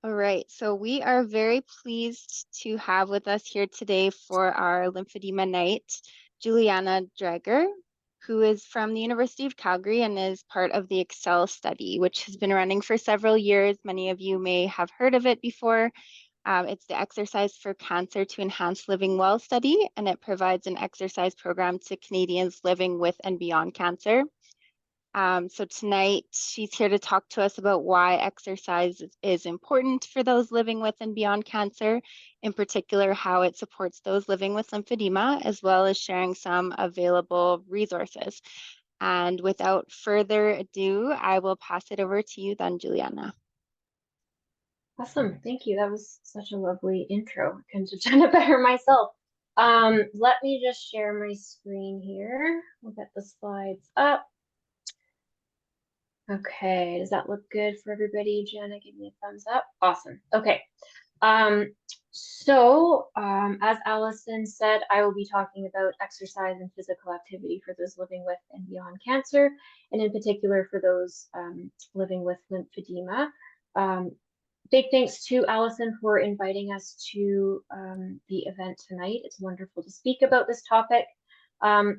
All right, so we are very pleased to have with us here today for our lymphedema night, Julianna Dreger, who is from the University of Calgary and is part of the EXCEL study, which has been running for several years. Many of you may have heard of it before. It's the Exercise for Cancer to Enhance Living Well study, and it provides an exercise program to Canadians living with and beyond cancer. So tonight she's here to talk to us about why exercise is important for those living with and beyond cancer, in particular how it supports those living with lymphedema, as well as sharing some available resources. And without further ado, I will pass it over to you then, Julianna. Awesome, thank you. That was such a lovely intro. I couldn't have done it better myself. Let me just share my screen here. We'll get the slides up. Okay, does that look good for everybody? Jenna, give me a thumbs up. Awesome. Okay. As Allison said, I will be talking about exercise and physical activity for those living with and beyond cancer, and in particular for those living with lymphedema. Big thanks to Allison for inviting us to the event tonight. It's wonderful to speak about this topic.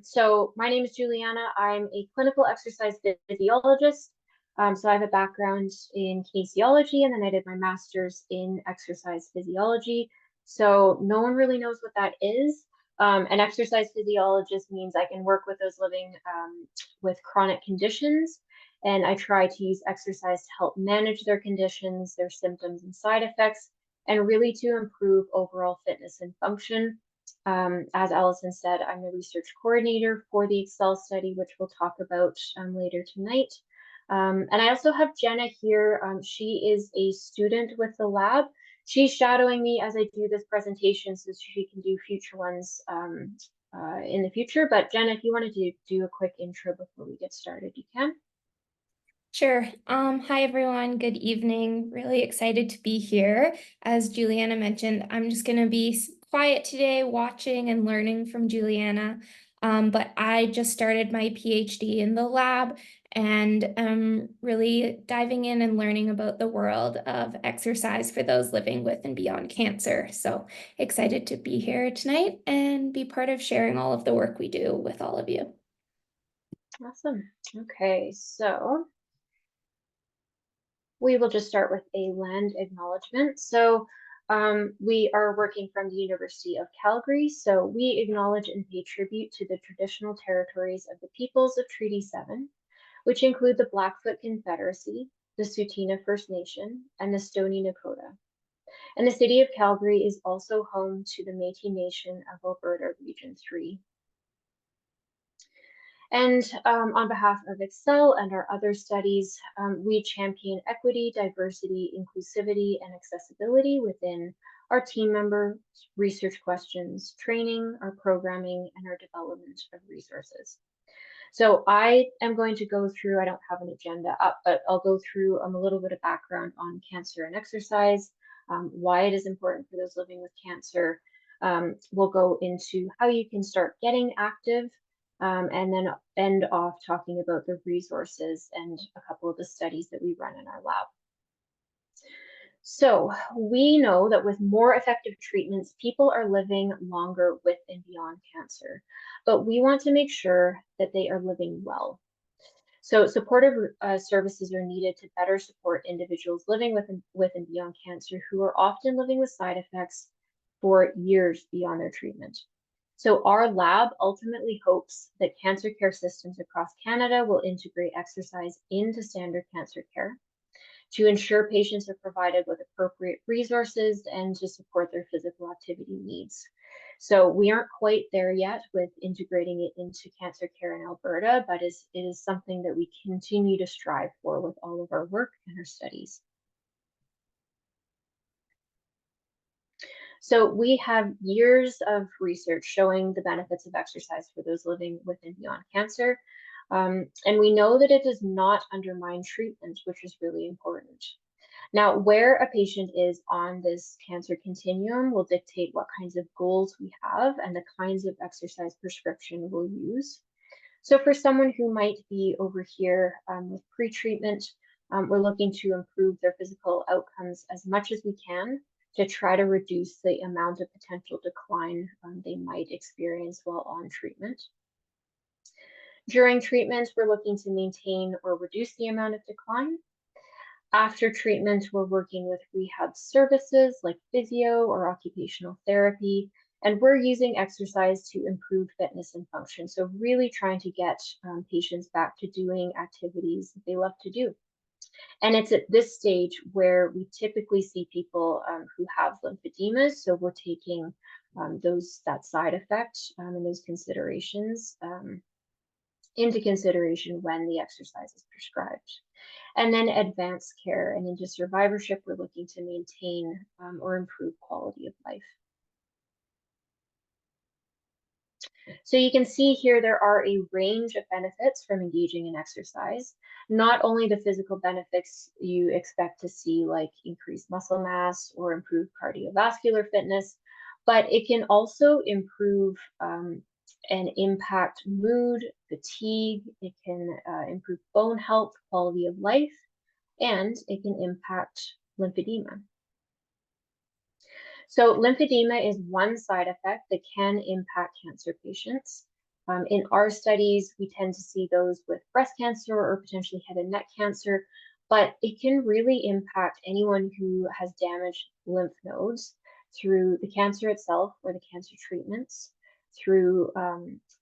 So my name is Julianna. I'm a clinical exercise physiologist. So I have a background in kinesiology, and then I did my master's in exercise physiology. So no one really knows what that is. An exercise physiologist means I can work with those living with chronic conditions, and I try to use exercise to help manage their conditions, their symptoms and side effects, and really to improve overall fitness and function. As Allison said, I'm the research coordinator for the EXCEL study, which we'll talk about later tonight. And I also have Jenna here. She is a student with the lab. She's shadowing me as I do this presentation so she can do future ones in the future. But Jenna, if you wanted to do a quick intro before we get started, you can. Sure. Hi, everyone. Good evening. Really excited to be here. As Julianna mentioned, I'm just going to be quiet today, watching and learning from Julianna. But I just started my PhD in the lab and I'm really diving in and learning about the world of exercise for those living with and beyond cancer. So excited to be here tonight and be part of sharing all of the work we do with all of you. Awesome. Okay, so we will just start with a land acknowledgement. So we are working from the University of Calgary. So we acknowledge and pay tribute to the traditional territories of the peoples of Treaty 7, which include the Blackfoot Confederacy, the Tsuut'ina First Nation, and the Stoney Nakoda. And the city of Calgary is also home to the Métis Nation of Alberta Region 3. And on behalf of EXCEL and our other studies, we champion equity, diversity, inclusivity, and accessibility within our team member research questions, training, our programming, and our development of resources. So I am going to go through, I don't have an agenda up, but I'll go through a little bit of background on cancer and exercise, why it is important for those living with cancer. We'll go into how you can start getting active, and then end off talking about the resources and a couple of the studies that we run in our lab. So we know that with more effective treatments, people are living longer with and beyond cancer, but we want to make sure that they are living well. So supportive services are needed to better support individuals living with and beyond cancer who are often living with side effects for years beyond their treatment. So our lab ultimately hopes that cancer care systems across Canada will integrate exercise into standard cancer care to ensure patients are provided with appropriate resources and to support their physical activity needs. So we aren't quite there yet with integrating it into cancer care in Alberta, but it is something that we continue to strive for with all of our work and our studies. So we have years of research showing the benefits of exercise for those living with and beyond cancer. And we know that it does not undermine treatment, which is really important. Now, where a patient is on this cancer continuum will dictate what kinds of goals we have and the kinds of exercise prescription we'll use. So for someone who might be over here with pre-treatment, We're looking to improve their physical outcomes as much as we can to try to reduce the amount of potential decline they might experience while on treatment. During treatment, we're looking to maintain or reduce the amount of decline. After treatment, we're working with rehab services like physio or occupational therapy, and we're using exercise to improve fitness and function. So really trying to get patients back to doing activities that they love to do. And it's at this stage where we typically see people who have lymphedema. So we're taking that side effect and those considerations into consideration when the exercise is prescribed. And then advanced care and into survivorship, we're looking to maintain or improve quality of life. So you can see here there are a range of benefits from engaging in exercise. Not only the physical benefits you expect to see, like increased muscle mass or improved cardiovascular fitness, but it can also improve and impact mood, fatigue. It can improve bone health, quality of life, and it can impact lymphedema. So lymphedema is one side effect that can impact cancer patients. In our studies, we tend to see those with breast cancer or potentially head and neck cancer, but it can really impact anyone who has damaged lymph nodes through the cancer itself or the cancer treatments, through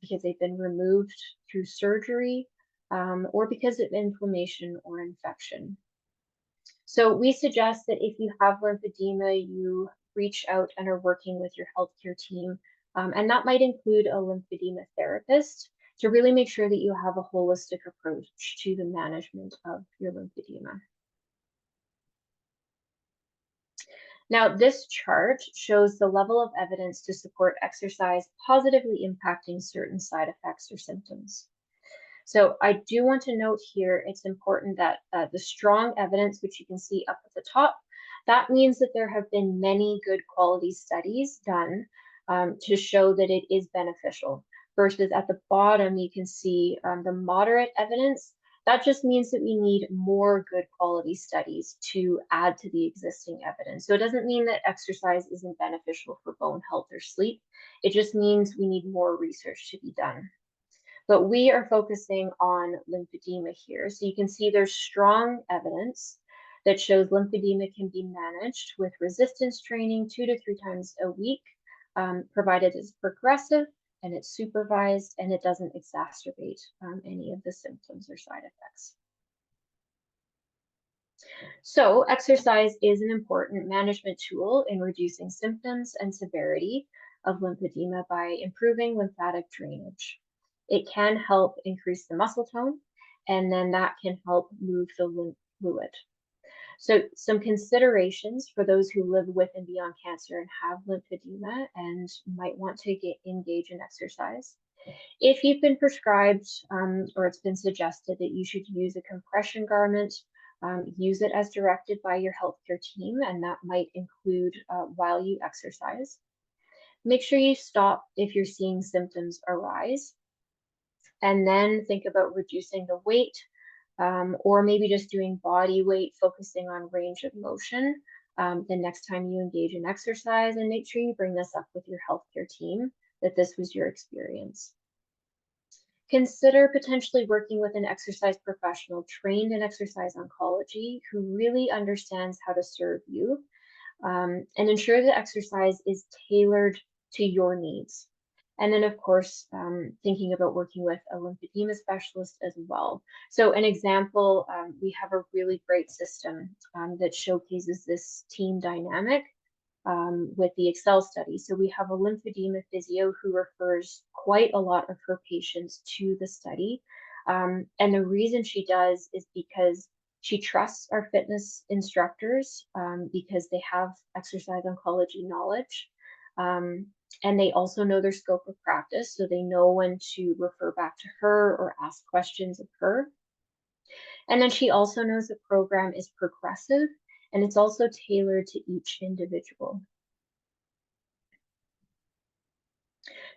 because they've been removed through surgery, or because of inflammation or infection. So we suggest that if you have lymphedema, you reach out and are working with your healthcare team. And that might include a lymphedema therapist to really make sure that you have a holistic approach to the management of your lymphedema. Now, this chart shows the level of evidence to support exercise positively impacting certain side effects or symptoms. So I do want to note here, it's important that the strong evidence, which you can see up at the top, that means that there have been many good quality studies done to show that it is beneficial. Versus at the bottom, you can see the moderate evidence. That just means that we need more good quality studies to add to the existing evidence. So it doesn't mean that exercise isn't beneficial for bone health or sleep. It just means we need more research to be done. But we are focusing on lymphedema here. So you can see there's strong evidence that shows lymphedema can be managed with resistance training 2 to 3 times a week, provided it's progressive and it's supervised and it doesn't exacerbate any of the symptoms or side effects. So exercise is an important management tool in reducing symptoms and severity of lymphedema by improving lymphatic drainage. It can help increase the muscle tone, and then that can help move the lymph fluid. So some considerations for those who live with and beyond cancer and have lymphedema and might want to engage in exercise. If you've been prescribed or it's been suggested that you should use a compression garment, use it as directed by your healthcare team, and that might include while you exercise. Make sure you stop if you're seeing symptoms arise, and then think about reducing the weight, or maybe just doing body weight, focusing on range of motion the next time you engage in exercise, and make sure you bring this up with your healthcare team that this was your experience. Consider potentially working with an exercise professional trained in exercise oncology who really understands how to serve you, and ensure that exercise is tailored to your needs. And then, of course, thinking about working with a lymphedema specialist as well. So an example, we have a really great system that showcases this team dynamic with the EXCEL study. So we have a lymphedema physio who refers quite a lot of her patients to the study. And the reason she does is because she trusts our fitness instructors because they have exercise oncology knowledge. And they also know their scope of practice, so they know when to refer back to her or ask questions of her. And then she also knows the program is progressive and it's also tailored to each individual.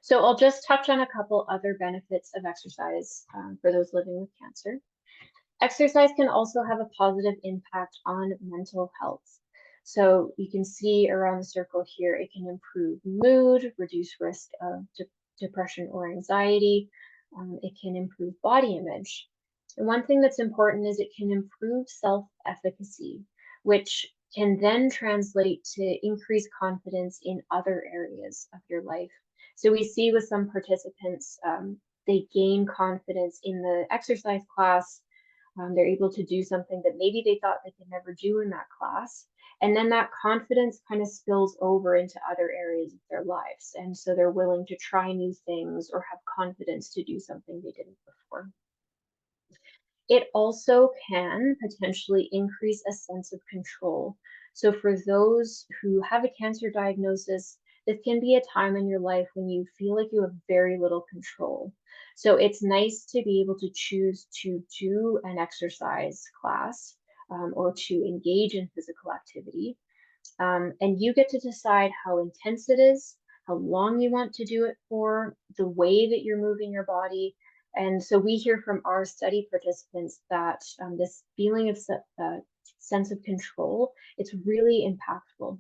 So I'll just touch on a couple other benefits of exercise for those living with cancer. Exercise can also have a positive impact on mental health. So you can see around the circle here, it can improve mood, reduce risk of depression or anxiety. It can improve body image. And one thing that's important is it can improve self-efficacy, which can then translate to increased confidence in other areas of your life. So we see with some participants, they gain confidence in the exercise class. They're able to do something that maybe they thought they could never do in that class. And then that confidence kind of spills over into other areas of their lives. And so they're willing to try new things or have confidence to do something they didn't before. It also can potentially increase a sense of control. So for those who have a cancer diagnosis, this can be a time in your life when you feel like you have very little control. So it's nice to be able to choose to do an exercise class or to engage in physical activity. And you get to decide how intense it is, how long you want to do it for, the way that you're moving your body. And so we hear from our study participants that this feeling of sense of control, it's really impactful.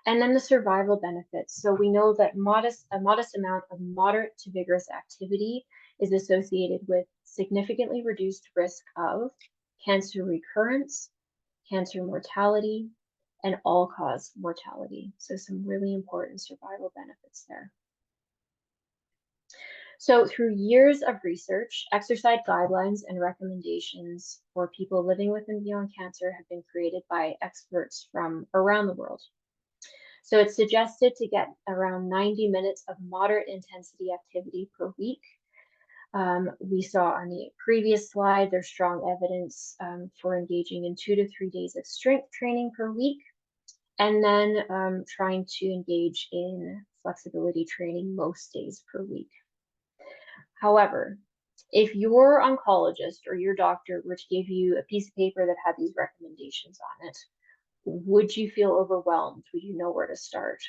And then the survival benefits. So we know that a modest amount of moderate to vigorous activity is associated with significantly reduced risk of cancer recurrence, cancer mortality, and all-cause mortality. So some really important survival benefits there. So through years of research, exercise guidelines and recommendations for people living with and beyond cancer have been created by experts from around the world. So it's suggested to get around 90 minutes of moderate intensity activity per week. We saw on the previous slide, there's strong evidence for engaging in 2 to 3 days of strength training per week, and then trying to engage in flexibility training most days per week. However, if your oncologist or your doctor were to give you a piece of paper that had these recommendations on it, would you feel overwhelmed? Would you know where to start?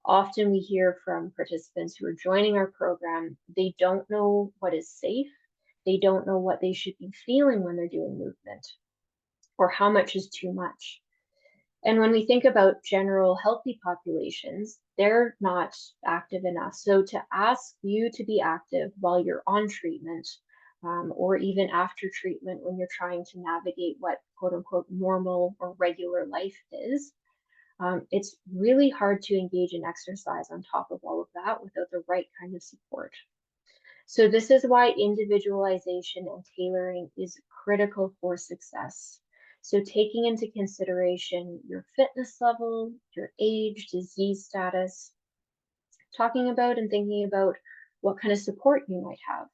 Often we hear from participants who are joining our program, they don't know what is safe. They don't know what they should be feeling when they're doing movement or how much is too much. And when we think about general healthy populations, they're not active enough. So to ask you to be active while you're on treatment, or even after treatment when you're trying to navigate what quote unquote normal or regular life is, it's really hard to engage in exercise on top of all of that without the right kind of support. So this is why individualization and tailoring is critical for success. So taking into consideration your fitness level, your age, disease status, talking about and thinking about what kind of support you might have,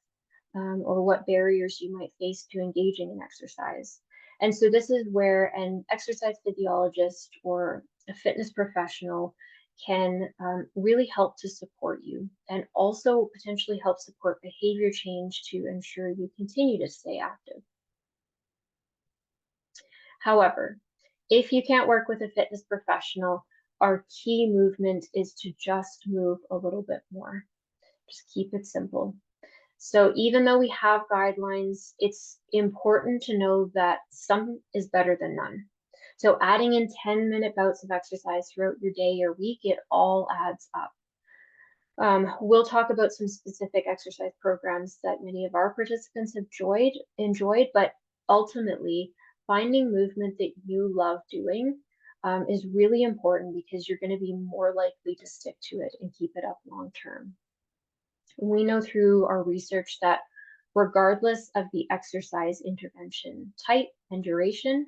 or what barriers you might face to engaging in exercise. And so this is where an exercise physiologist or a fitness professional can really help to support you and also potentially help support behavior change to ensure you continue to stay active. However, if you can't work with a fitness professional, our key movement is to just move a little bit more. Just keep it simple. So even though we have guidelines, it's important to know that some is better than none. So adding in 10-minute bouts of exercise throughout your day or week, it all adds up. We'll talk about some specific exercise programs that many of our participants have enjoyed, but ultimately finding movement that you love doing is really important because you're going to be more likely to stick to it and keep it up long term. We know through our research that regardless of the exercise intervention type and duration,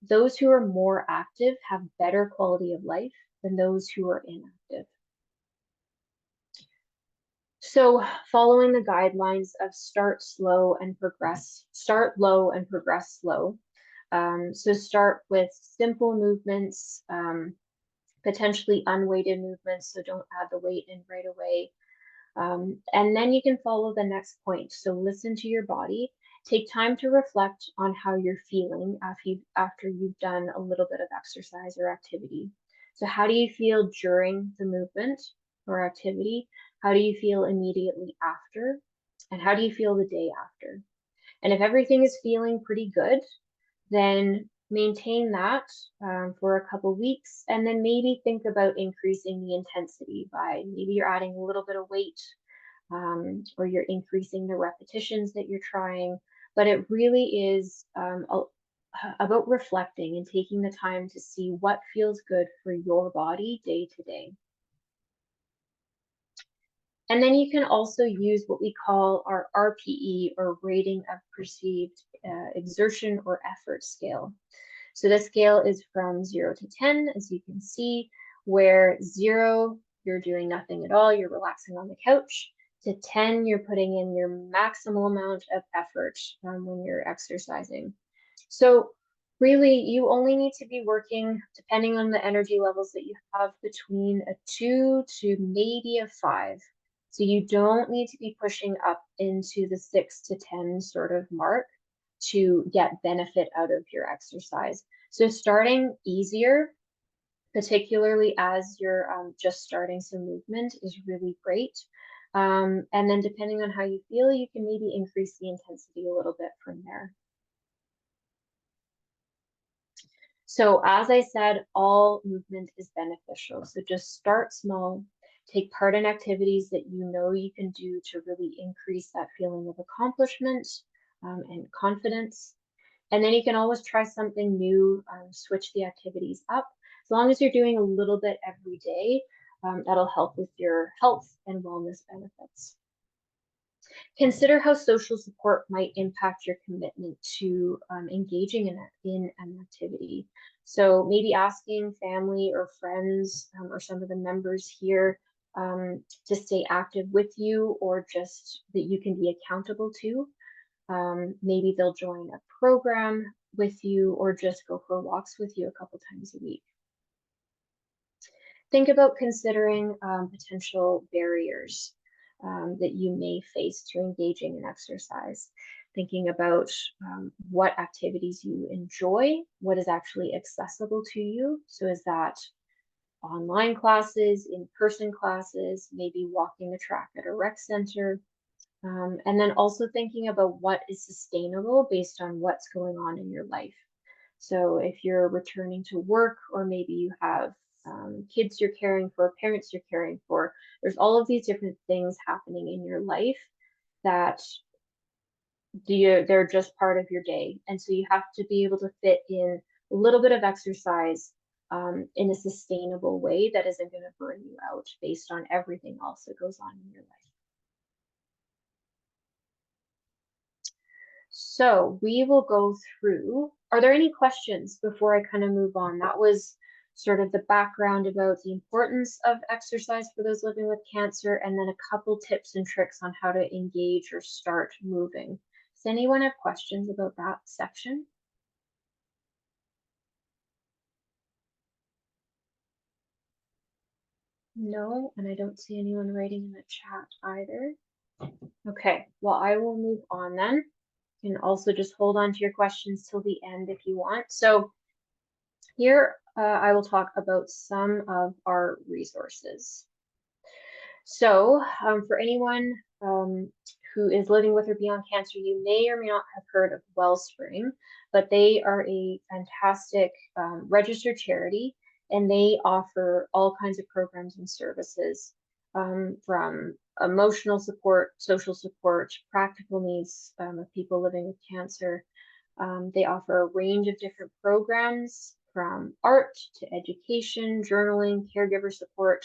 those who are more active have better quality of life than those who are inactive. So following the guidelines of start low and progress slow. So start with simple movements, potentially unweighted movements, so don't add the weight in right away. And then you can follow the next point. So listen to your body. Take time to reflect on how you're feeling after you've done a little bit of exercise or activity. So how do you feel during the movement or activity? How do you feel immediately after? And how do you feel the day after? And if everything is feeling pretty good, then maintain that for a couple weeks, and then maybe think about increasing the intensity by maybe you're adding a little bit of weight, or you're increasing the repetitions that you're trying. But it really is about reflecting and taking the time to see what feels good for your body day to day. And then you can also use what we call our RPE, or rating of perceived exertion or effort scale. So this scale is from 0 to 10, as you can see, where 0, you're doing nothing at all, you're relaxing on the couch, to 10, you're putting in your maximal amount of effort when you're exercising. So really, you only need to be working, depending on the energy levels that you have, between a 2 to maybe a 5. So you don't need to be pushing up into the 6 to 10 sort of mark to get benefit out of your exercise. So starting easier, particularly as you're just starting some movement, is really great. And then depending on how you feel, you can maybe increase the intensity a little bit from there. So as I said, all movement is beneficial. So just start small, take part in activities that you know you can do to really increase that feeling of accomplishment and confidence. And then you can always try something new, switch the activities up. As long as you're doing a little bit every day, that'll help with your health and wellness benefits. Consider how social support might impact your commitment to engaging in an activity. So maybe asking family or friends or some of the members here to stay active with you, or just that you can be accountable to. Maybe they'll join a program with you, or just go for walks with you a couple times a week. Think about considering potential barriers that you may face to engaging in exercise. Thinking about what activities you enjoy, what is actually accessible to you. So is that online classes, in-person classes, maybe walking the track at a rec center? And then also thinking about what is sustainable based on what's going on in your life. So if you're returning to work, or maybe you have kids you're caring for, parents you're caring for, there's all of these different things happening in your life that they're just part of your day. And so you have to be able to fit in a little bit of exercise in a sustainable way that isn't going to burn you out based on everything else that goes on in your life. So we will go through, are there any questions before I kind of move on? That was sort of the background about the importance of exercise for those living with cancer, and then a couple tips and tricks on how to engage or start moving. Does anyone have questions about that section? No, and I don't see anyone writing in the chat either. Okay, well, I will move on then. You can also just hold on to your questions till the end if you want. So here I will talk about some of our resources. So for anyone who is living with or beyond cancer, you may or may not have heard of Wellspring, but they are a fantastic registered charity, and they offer all kinds of programs and services from emotional support, social support, practical needs of people living with cancer. They offer a range of different programs, from art to education, journaling, caregiver support,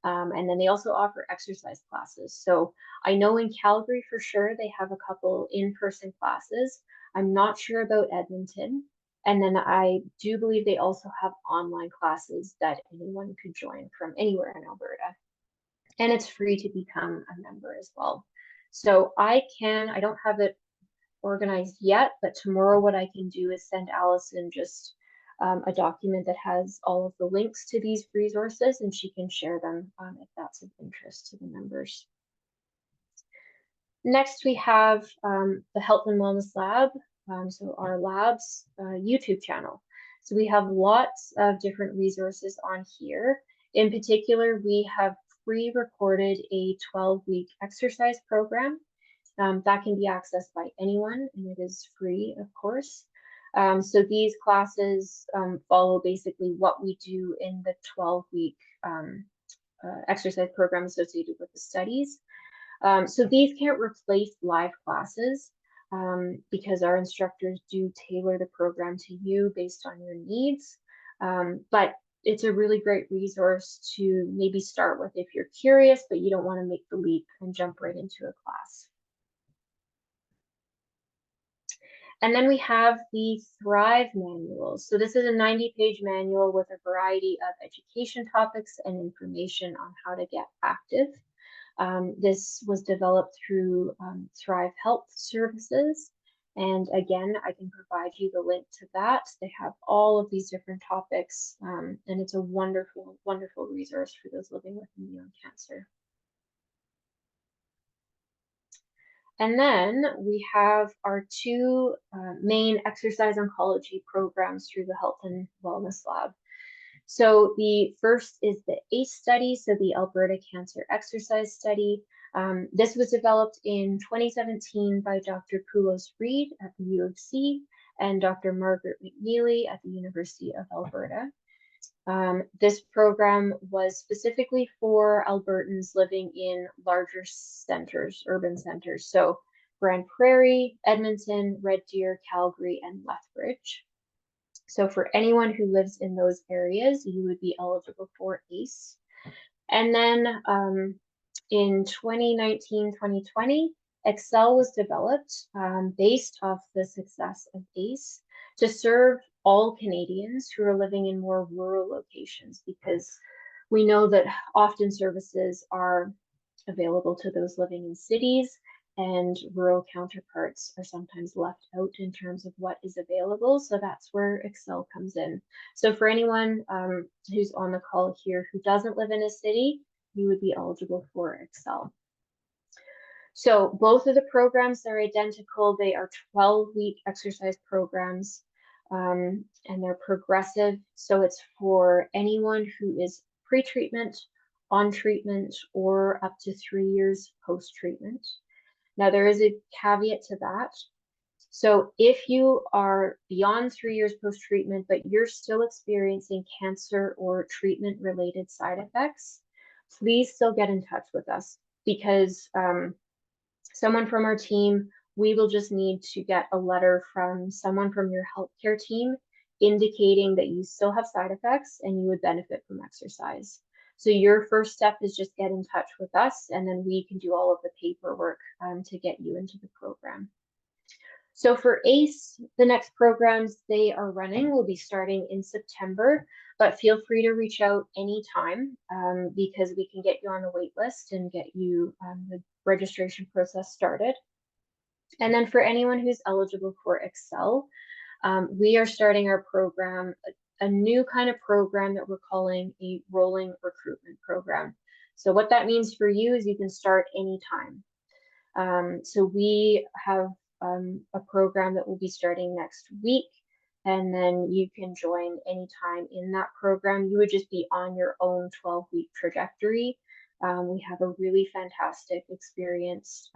and then they also offer exercise classes. So I know in Calgary for sure they have a couple in-person classes. I'm not sure about Edmonton. And then I do believe they also have online classes that anyone could join from anywhere in Alberta. And it's free to become a member as well. So I don't have it organized yet, but tomorrow what I can do is send Allison just a document that has all of the links to these resources, and she can share them if that's of interest to the members. Next, we have the Health and Wellness Lab, so our lab's YouTube channel. So we have lots of different resources on here. In particular, we have pre-recorded a 12-week exercise program. That can be accessed by anyone, and it is free, of course. So these classes follow basically what we do in the 12-week exercise program associated with the studies. So these can't replace live classes because our instructors do tailor the program to you based on your needs. But it's a really great resource to maybe start with if you're curious, but you don't want to make the leap and jump right into a class. And then we have the Thrive manual. So this is a 90-page manual with a variety of education topics and information on how to get active. This was developed through Thrive Health Services. And again, I can provide you the link to that. They have all of these different topics, and it's a wonderful, wonderful resource for those living with and beyond cancer. And then we have our two main exercise oncology programs through the Health and Wellness Lab. So the first is the ACE study, so the Alberta Cancer Exercise Study. This was developed in 2017 by Dr. Poulos Reid at the U of C and Dr. Margaret McNeely at the University of Alberta. This program was specifically for Albertans living in larger centers, urban centers. So Grand Prairie, Edmonton, Red Deer, Calgary, and Lethbridge. So for anyone who lives in those areas, you would be eligible for ACE. And then in 2019-2020, EXCEL was developed based off the success of ACE to serve all Canadians who are living in more rural locations, because we know that often services are available to those living in cities, and rural counterparts are sometimes left out in terms of what is available. So that's where EXCEL comes in. So for anyone who's on the call here who doesn't live in a city, you would be eligible for EXCEL. So both of the programs are identical. They are 12-week exercise programs, and they're progressive. So it's for anyone who is pre-treatment, on treatment, or up to 3 years post-treatment. Now, there is a caveat to that. So if you are beyond 3 years post-treatment, but you're still experiencing cancer or treatment-related side effects, please still get in touch with us, because someone from our team, we will just need to get a letter from someone from your healthcare team indicating that you still have side effects and you would benefit from exercise. So your first step is just get in touch with us, and then we can do all of the paperwork to get you into the program. So for ACE, the next programs they are running will be starting in September, but feel free to reach out anytime because we can get you on the wait list and get you the registration process started. And then for anyone who's eligible for EXCEL, we are starting our program, a new kind of program that we're calling a rolling recruitment program. So what that means for you is you can start anytime. So we have a program that will be starting next week, and then you can join anytime in that program. You would just be on your own 12-week trajectory. We have a really fantastic, experienced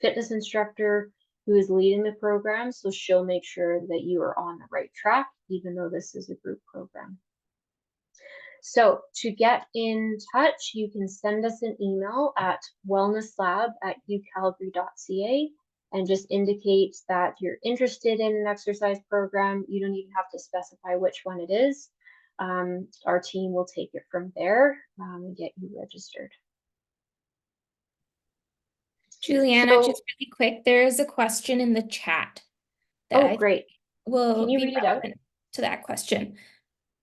fitness instructor who is leading the program, so she'll make sure that you are on the right track, even though this is a group program. So to get in touch, you can send us an email at wellnesslab@ucalgary.ca and just indicate that you're interested in an exercise program. You don't even have to specify which one it is. Our team will take it from there and get you registered. Julianna, just really quick, there is a question in the chat that great. will Can you be read it out relevant to that question.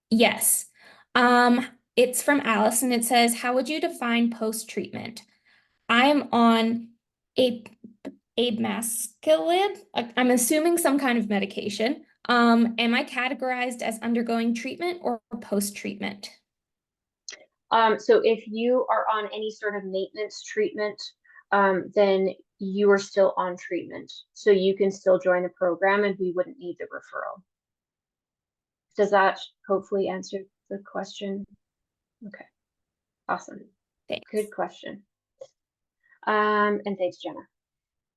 Yes. It's from Allison. It says, how would you define post-treatment? I'm on abemaciclib. I'm assuming some kind of medication. Am I categorized as undergoing treatment or post-treatment? So if you are on any sort of maintenance treatment, then you are still on treatment. So you can still join the program and we wouldn't need the referral. Does that hopefully answer the question? Okay, awesome. Thanks. Good question. And thanks, Jenna.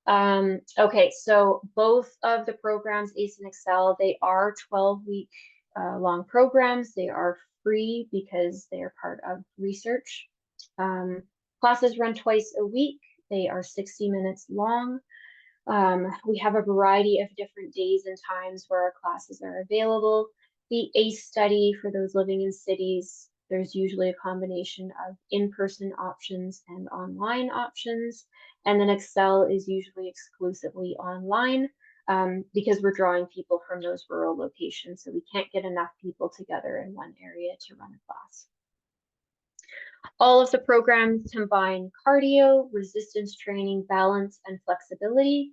Okay, so both of the programs, ACE and EXCEL, they are 12-week long programs. They are free because they are part of research. Classes run twice a week. They are 60 minutes long. We have a variety of different days and times where our classes are available. The ACE study, for those living in cities, there's usually a combination of in-person options and online options. And then EXCEL is usually exclusively online because we're drawing people from those rural locations. So we can't get enough people together in one area to run a class. All of the programs combine cardio, resistance training, balance, and flexibility.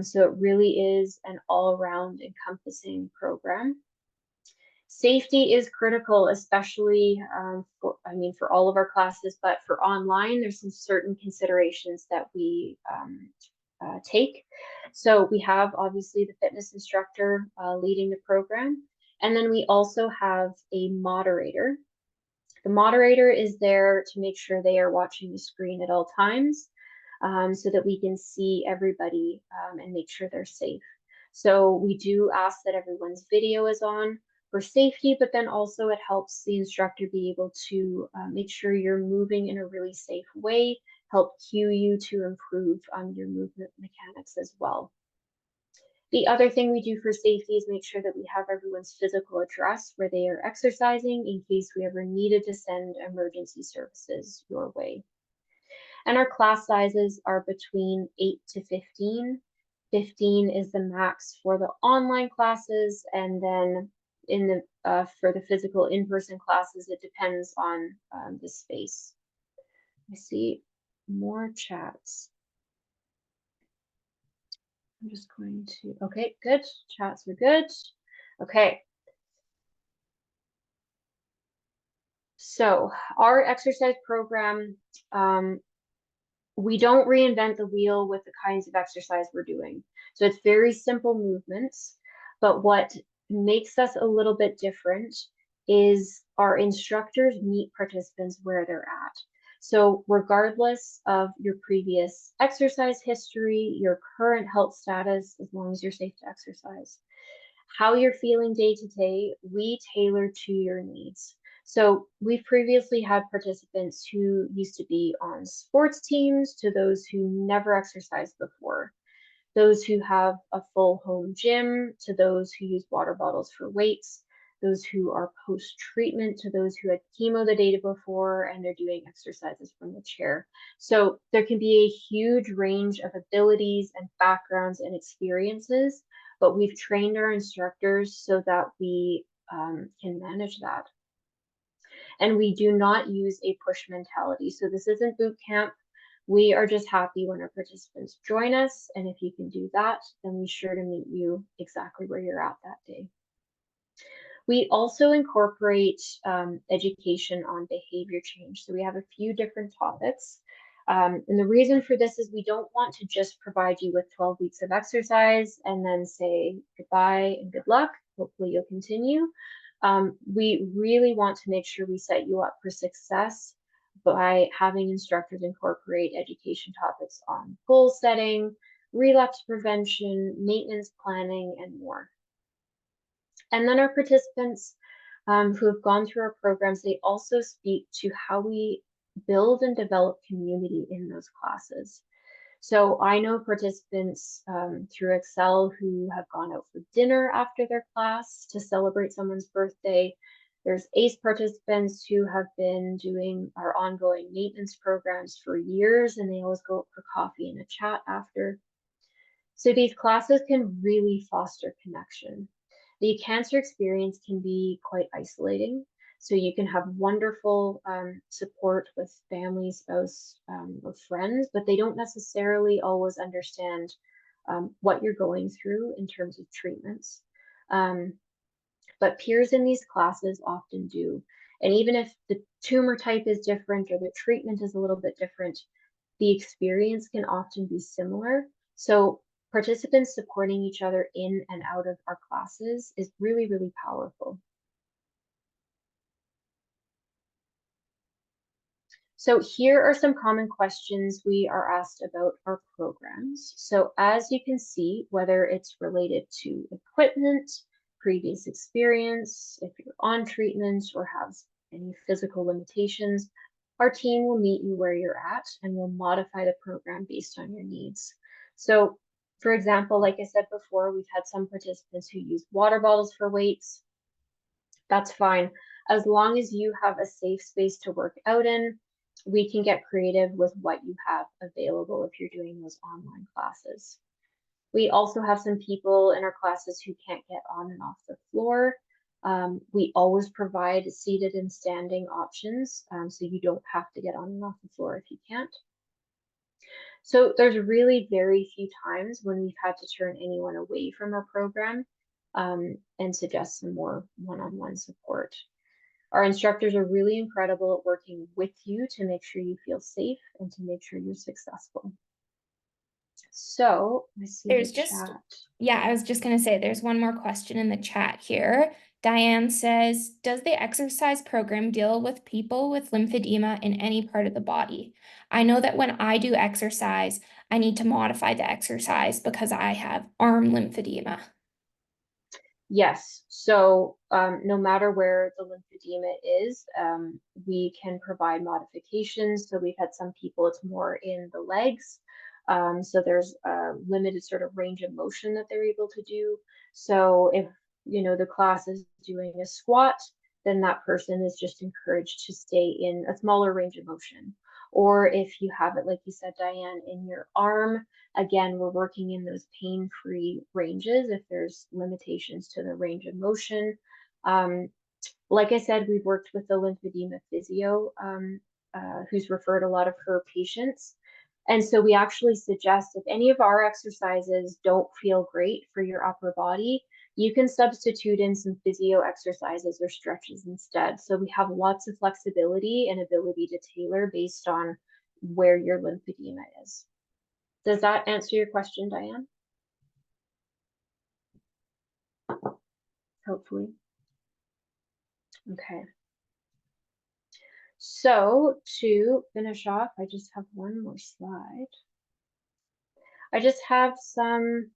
So it really is an all-around encompassing program. Safety is critical, especially for all of our classes, but for online, there's some certain considerations that we take. So we have obviously the fitness instructor leading the program, and then we also have a moderator. The moderator is there to make sure they are watching the screen at all times so that we can see everybody and make sure they're safe. So we do ask that everyone's video is on for safety, but then also it helps the instructor be able to make sure you're moving in a really safe way, help cue you to improve your movement mechanics as well. The other thing we do for safety is make sure that we have everyone's physical address where they are exercising in case we ever needed to send emergency services your way. And our class sizes are between 8 to 15. 15 is the max for the online classes, and then for the physical in-person classes, it depends on the space. I see more chats. I'm just going to, okay, good. Chats are good. Okay. So our exercise program, we don't reinvent the wheel with the kinds of exercise we're doing. So it's very simple movements, but what makes us a little bit different is our instructors meet participants where they're at. So regardless of your previous exercise history, your current health status, as long as you're safe to exercise, how you're feeling day to day, we tailor to your needs. So we've previously had participants who used to be on sports teams to those who never exercised before, those who have a full home gym to those who use water bottles for weights, those who are post-treatment to those who had chemo the day before and they're doing exercises from the chair. So there can be a huge range of abilities and backgrounds and experiences, but we've trained our instructors so that we can manage that. And we do not use a push mentality. So this isn't boot camp. We are just happy when our participants join us. And if you can do that, then we're sure to meet you exactly where you're at that day. We also incorporate education on behavior change. So we have a few different topics. And the reason for this is we don't want to just provide you with 12 weeks of exercise and then say goodbye and good luck. Hopefully you'll continue. We really want to make sure we set you up for success by having instructors incorporate education topics on goal setting, relapse prevention, maintenance planning, and more. And then our participants who have gone through our programs, they also speak to how we build and develop community in those classes. So I know participants through EXCEL who have gone out for dinner after their class to celebrate someone's birthday. There's ACE participants who have been doing our ongoing maintenance programs for years, and they always go out for coffee and a chat after. So these classes can really foster connection. The cancer experience can be quite isolating. So you can have wonderful support with family, spouse, or friends, but they don't necessarily always understand what you're going through in terms of treatments. But peers in these classes often do. And even if the tumor type is different or the treatment is a little bit different, the experience can often be similar. So participants supporting each other in and out of our classes is really, really powerful. So here are some common questions we are asked about our programs. So as you can see, whether it's related to equipment, previous experience, if you're on treatment or have any physical limitations, our team will meet you where you're at and will modify the program based on your needs. So for example, like I said before, we've had some participants who use water bottles for weights. That's fine. As long as you have a safe space to work out in, we can get creative with what you have available if you're doing those online classes. We also have some people in our classes who can't get on and off the floor. We always provide seated and standing options, so you don't have to get on and off the floor if you can't. So there's really very few times when we've had to turn anyone away from our program and suggest some more one-on-one support. Our instructors are really incredible at working with you to make sure you feel safe and to make sure you're successful. So I see There's the just, chat. yeah, I was just going to say there's one more question in the chat here. Diane says, does the exercise program deal with people with lymphedema in any part of the body? I know that when I do exercise, I need to modify the exercise because I have arm lymphedema. Yes, so no matter where the lymphedema is, we can provide modifications. So we've had some people, it's more in the legs. So there's a limited sort of range of motion that they're able to do. So if, you know, the class is doing a squat, then that person is just encouraged to stay in a smaller range of motion. Or if you have it, like you said, Diane, in your arm, again, we're working in those pain-free ranges if there's limitations to the range of motion. Like I said, we've worked with the lymphedema physio who's referred a lot of her patients. And so we actually suggest if any of our exercises don't feel great for your upper body, you can substitute in some physio exercises or stretches instead. So we have lots of flexibility and ability to tailor based on where your lymphedema is. Does that answer your question, Diane? Hopefully. Okay. So to finish off, I just have one more slide. I just have some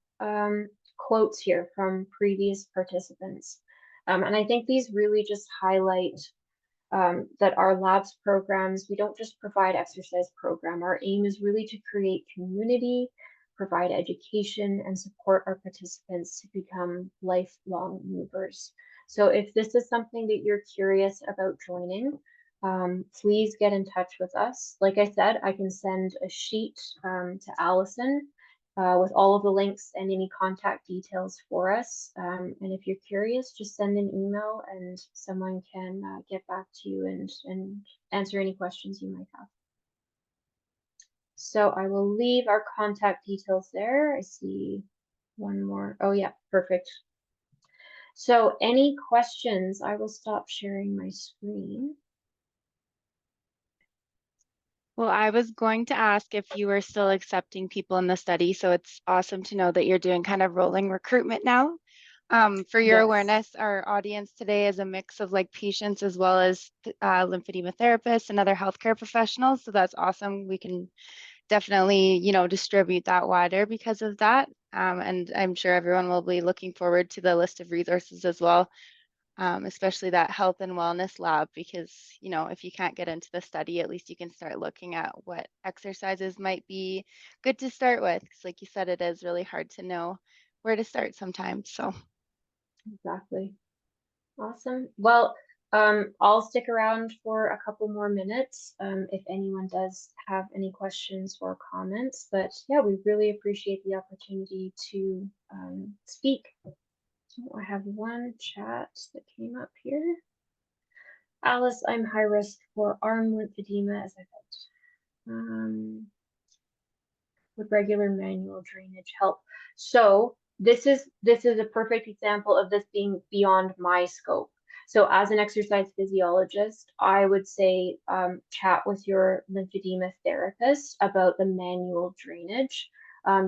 quotes here from previous participants. And I think these really just highlight that our labs programs, we don't just provide exercise program. Our aim is really to create community, provide education, and support our participants to become lifelong movers. So if this is something that you're curious about joining, please get in touch with us. Like I said, I can send a sheet to Allison with all of the links and any contact details for us. And if you're curious, just send an email and someone can get back to you and answer any questions you might have. So I will leave our contact details there. I see one more. Oh yeah, perfect. So any questions? I will stop sharing my screen. Well, I was going to ask if you were still accepting people in the study. So it's awesome to know that you're doing kind of rolling recruitment now. For your Yes. awareness, our audience today is a mix of like patients as well as lymphedema therapists and other healthcare professionals. So that's awesome. We can definitely, you know, distribute that wider because of that. And I'm sure everyone will be looking forward to the list of resources as well. Especially that health and wellness lab, because, you know, if you can't get into the study, at least you can start looking at what exercises might be good to start with. Because like you said, it is really hard to know where to start sometimes. So Exactly. Awesome. Well, I'll stick around for a couple more minutes if anyone does have any questions or comments. But yeah, we really appreciate the opportunity to speak. So I have one chat that came up here. Alice, I'm high risk for arm lymphedema as I've had. Would regular manual drainage help? So this is a perfect example of this being beyond my scope. So as an exercise physiologist, I would say chat with your lymphedema therapist about the manual drainage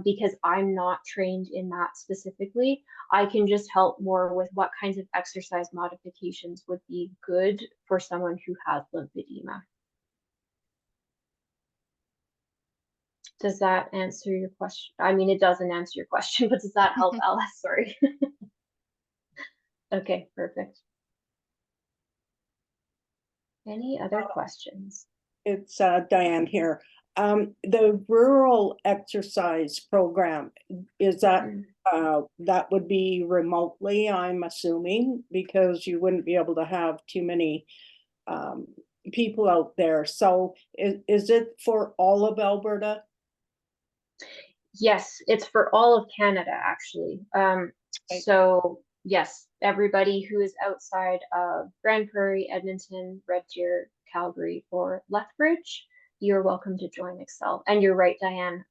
because I'm not trained in that specifically. I can just help more with what kinds of exercise modifications would be good for someone who has lymphedema. Does that answer your question? I mean, it doesn't answer your question, but does that help, Alice? Sorry. Okay, perfect. Any other questions? It's Diane here. The rural exercise program, is that that would be remotely, I'm assuming, because you wouldn't be able to have too many people out there. So is it for all of Alberta? Yes, it's for all of Canada, actually. So yes, everybody who is outside of Grand Prairie, Edmonton, Red Deer, Calgary, or Lethbridge, you're welcome to join EXCEL. And you're right, Diane.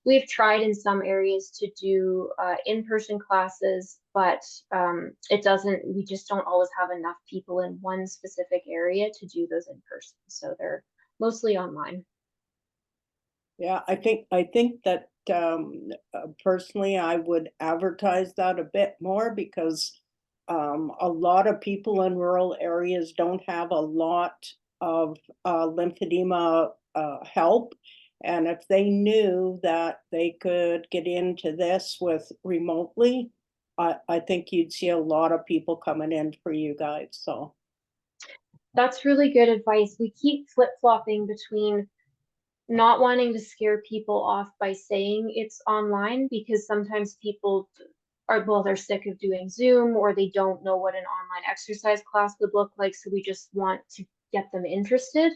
We've tried in some areas to do in-person classes, but we just don't always have enough people in one specific area to do those in person. So they're mostly online. Yeah, I think that personally, I would advertise that a bit more because a lot of people in rural areas don't have a lot of lymphedema help. And if they knew that they could get into this with remotely, I think you'd see a lot of people coming in for you guys. So that's really good advice. We keep flip-flopping between not wanting to scare people off by saying it's online, because sometimes people are, well, they're sick of doing Zoom, or they don't know what an online exercise class would look like. So we just want to get them interested.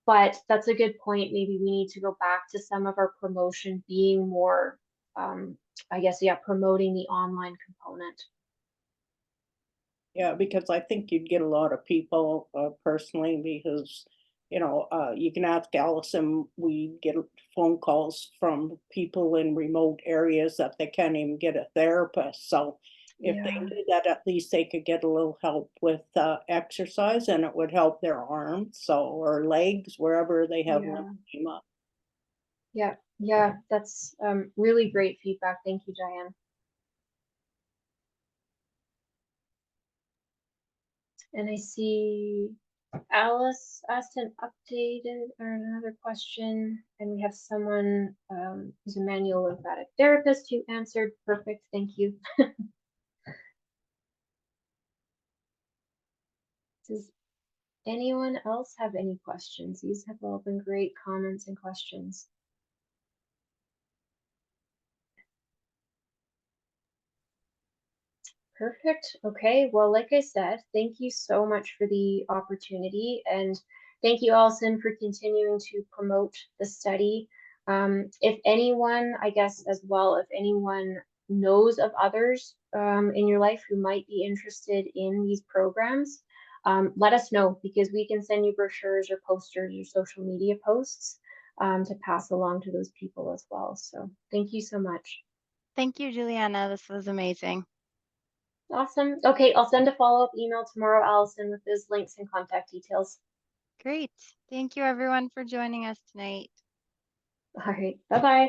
But that's a good point. Maybe we need to go back to some of our promotion being more, I guess, yeah, promoting the online component. yeah, because I think you'd get a lot of people personally, because you can ask Allison, we get phone calls from people in remote areas that they can't even get a therapist. So if they did that, at least they could get a little help with exercise, and it would help their arms, or legs, wherever they have lymphedema. Yeah, that's really great feedback. Thank you, Diane. And I see Alice asked an updated or another question, and we have someone who's a manual lymphatic therapist who answered. Perfect, thank you. Does anyone else have any questions? These have all been great comments and questions. Perfect. Okay. Well, like I said, thank you so much for the opportunity, and thank you, Alison, for continuing to promote the study. If anyone, I guess as well, if anyone knows of others in your life who might be interested in these programs, let us know, because we can send you brochures or posters or social media posts to pass along to those people as well. So thank you so much. Thank you, Juliana. This was amazing. Awesome. Okay, I'll send a follow-up email tomorrow, Allison, with those links and contact details. Great. Thank you, everyone, for joining us tonight. All right. Bye-bye.